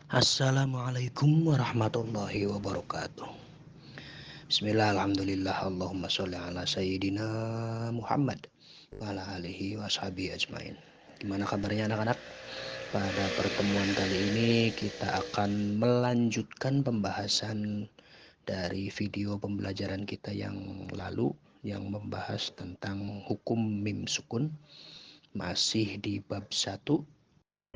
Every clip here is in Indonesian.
Assalamualaikum warahmatullahi wabarakatuh. Bismillah, alhamdulillah, Allahumma sholli ala sayyidina Muhammad wa ala alihi wa sahbihi ajmain. Gimana kabarnya anak-anak? Pada pertemuan kali ini kita akan melanjutkan pembahasan dari video pembelajaran kita yang lalu yang membahas tentang hukum mim sukun, masih di bab 1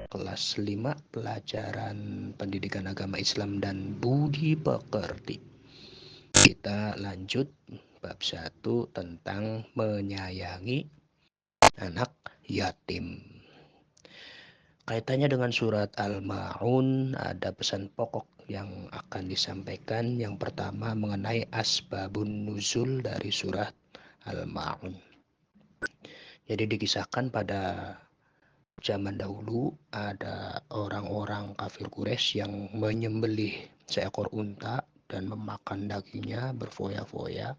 kelas 5 pelajaran pendidikan agama Islam dan budi pekerti. Kita lanjut bab 1 tentang menyayangi anak yatim. Kaitannya dengan surat Al-Ma'un ada pesan pokok yang akan disampaikan. Yang pertama mengenai asbabun nuzul dari surat Al-Ma'un. Jadi dikisahkan pada zaman dahulu ada orang-orang kafir Quraisy yang menyembelih seekor unta dan memakan dagingnya berfoya-foya.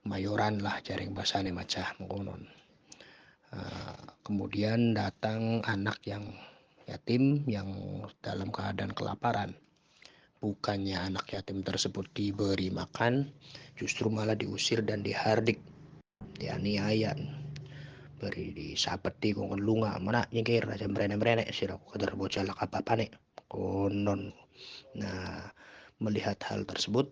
Mayoran lah jaring basane macah mengkonon. Kemudian datang anak yang yatim yang dalam keadaan kelaparan. Bukannya anak yatim tersebut diberi makan, justru malah diusir dan dihardik, dianiaya. Beri disapeti kong lunga mana nyengkir aja brene sira kadar bocah lak apa nih konon. Nah, melihat hal tersebut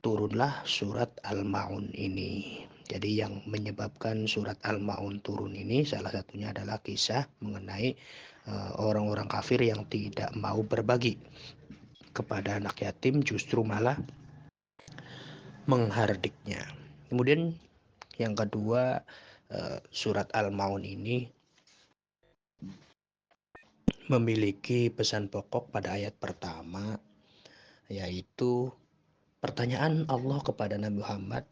turunlah surat Al-Maun ini. Jadi yang menyebabkan surat Al-Maun turun ini salah satunya adalah kisah mengenai orang-orang kafir yang tidak mau berbagi kepada anak yatim, justru malah menghardiknya. Kemudian yang kedua, surat Al-Maun ini memiliki pesan pokok pada ayat pertama, yaitu pertanyaan Allah kepada Nabi Muhammad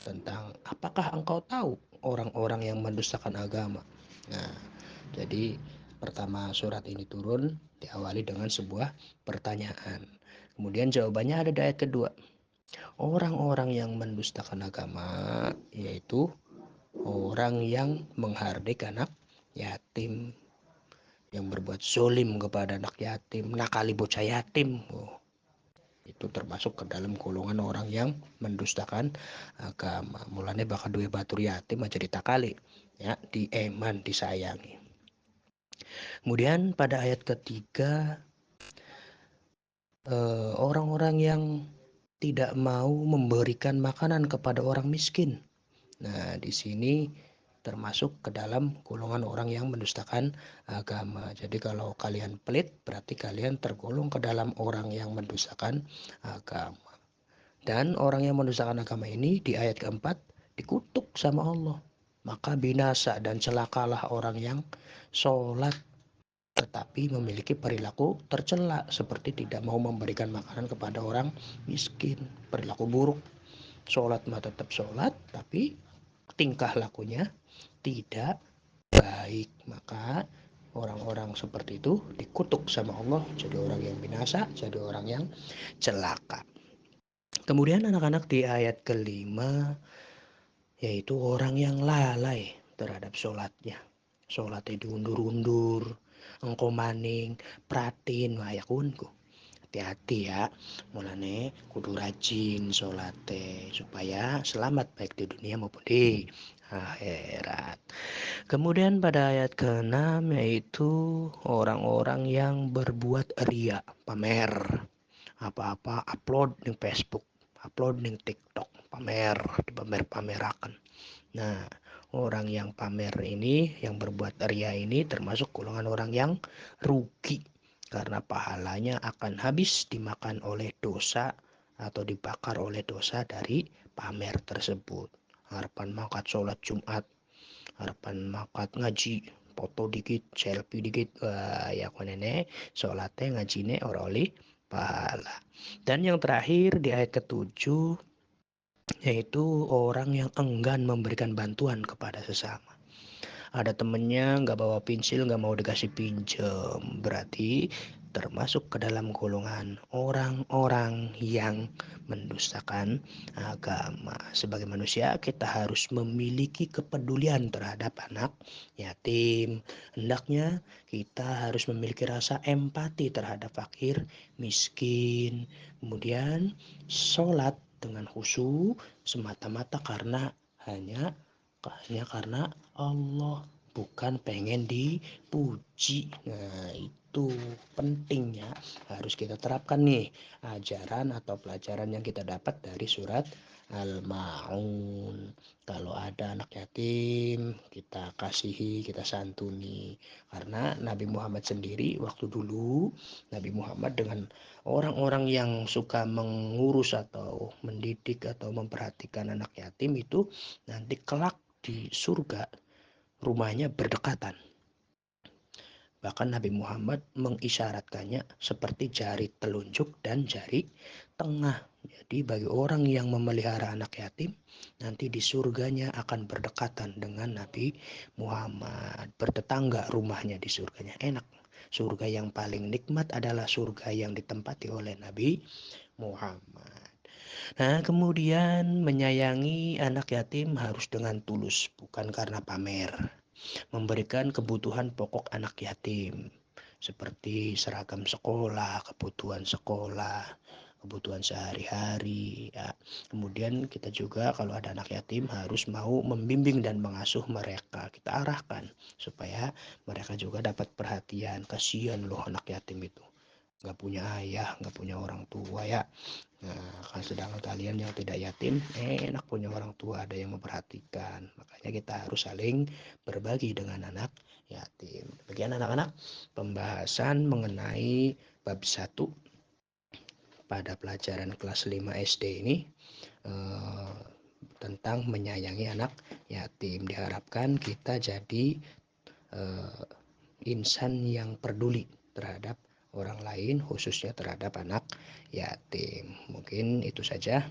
tentang apakah engkau tahu orang-orang yang mendustakan agama. Nah, jadi pertama surat ini turun diawali dengan sebuah pertanyaan. Kemudian jawabannya ada di ayat kedua. Orang-orang yang mendustakan agama yaitu orang yang menghardik anak yatim, yang berbuat zolim kepada anak yatim, nakali bocah yatim. Itu termasuk ke dalam golongan orang yang mendustakan agama. Mulanya bakal duwe batur yatim aja ditakali, ya, dieman, disayangi. Kemudian pada ayat ketiga, orang-orang yang tidak mau memberikan makanan kepada orang miskin. Nah, di sini termasuk ke dalam golongan orang yang mendustakan agama. Jadi kalau kalian pelit, berarti kalian tergolong ke dalam orang yang mendustakan agama. Dan orang yang mendustakan agama ini di ayat keempat dikutuk sama Allah. Maka binasa dan celakalah orang yang sholat tetapi memiliki perilaku tercela seperti tidak mau memberikan makanan kepada orang miskin. Perilaku buruk. Sholat mah tetap sholat tapi tingkah lakunya tidak baik. Maka orang-orang seperti itu dikutuk sama Allah jadi orang yang binasa, jadi orang yang celaka. Kemudian anak-anak di ayat kelima yaitu orang yang lalai terhadap sholatnya. Sholatnya diundur-undur, engkau maning, pratin, waya kunku. Hati-hati ya, mulane kudu rajin sholatnya supaya selamat baik di dunia maupun di akhirat. Kemudian pada ayat ke-6 yaitu orang-orang yang berbuat ria, pamer. Apa-apa upload di Facebook, upload di TikTok, pamer, dipamer-pamerakan. Nah, orang yang pamer ini, yang berbuat ria ini termasuk golongan orang yang rugi karena pahalanya akan habis dimakan oleh dosa atau dibakar oleh dosa dari pamer tersebut. Harapan makat sholat Jumat, harapan makat ngaji, foto dikit, selfie dikit, wah ya konene sholatnya ngajine ora oleh pahala. Dan yang terakhir di ayat ketujuh yaitu orang yang enggan memberikan bantuan kepada sesama. Ada temennya nggak bawa pensil, nggak mau dikasih pinjem, berarti termasuk ke dalam golongan orang-orang yang mendustakan agama. Sebagai manusia, kita harus memiliki kepedulian terhadap anak yatim. Hendaknya kita harus memiliki rasa empati terhadap fakir, miskin. Kemudian sholat dengan khusyuk semata-mata hanya karena Allah, bukan pengen dipuji. Nah, itu pentingnya harus kita terapkan nih ajaran atau pelajaran yang kita dapat dari surat Al-Ma'un. Kalau ada anak yatim, kita kasihi, kita santuni. Karena Nabi Muhammad sendiri waktu dulu, Nabi Muhammad dengan orang-orang yang suka mengurus atau mendidik atau memperhatikan anak yatim itu nanti kelak di surga rumahnya berdekatan. Bahkan Nabi Muhammad mengisyaratkannya seperti jari telunjuk dan jari tengah. Jadi bagi orang yang memelihara anak yatim, nanti di surganya akan berdekatan dengan Nabi Muhammad. Bertetangga rumahnya di surganya. Enak. Surga yang paling nikmat adalah surga yang ditempati oleh Nabi Muhammad. Nah, kemudian menyayangi anak yatim harus dengan tulus, bukan karena pamer. Memberikan kebutuhan pokok anak yatim seperti seragam sekolah, kebutuhan sehari-hari ya. Kemudian kita juga kalau ada anak yatim harus mau membimbing dan mengasuh mereka. Kita arahkan supaya mereka juga dapat perhatian. Kasihan loh anak yatim itu, nggak punya ayah, nggak punya orang tua ya. Nah, kan sedangkan kalian yang tidak yatim, enak punya orang tua, ada yang memperhatikan. Makanya kita harus saling berbagi dengan anak yatim. Bagian anak-anak, pembahasan mengenai bab 1 pada pelajaran kelas 5 SD ini eh, tentang menyayangi anak yatim. Diharapkan kita jadi eh, insan yang peduli terhadap orang lain, khususnya terhadap anak yatim. Mungkin itu saja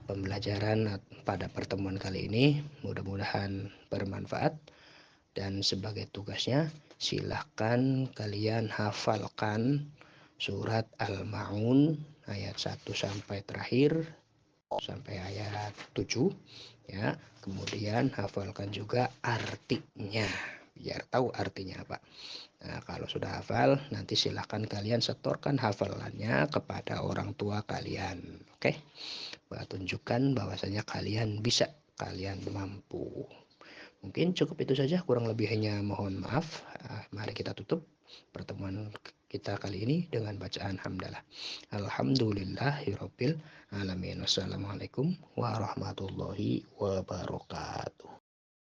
pembelajaran pada pertemuan kali ini. Mudah-mudahan bermanfaat, dan sebagai tugasnya silahkan kalian hafalkan surat Al-Ma'un ayat 1 sampai terakhir sampai ayat 7 ya. Kemudian hafalkan juga artinya biar tahu artinya apa. Nah, kalau sudah hafal, nanti silahkan kalian setorkan hafalannya kepada orang tua kalian. Oke, tunjukkan bahwasanya kalian bisa, kalian mampu. Mungkin cukup itu saja, kurang lebihnya mohon maaf. Mari kita tutup pertemuan kita kali ini dengan bacaan hamdalah. Alhamdulillahirabbil alamin. Wassalamualaikum warahmatullahi wabarakatuh.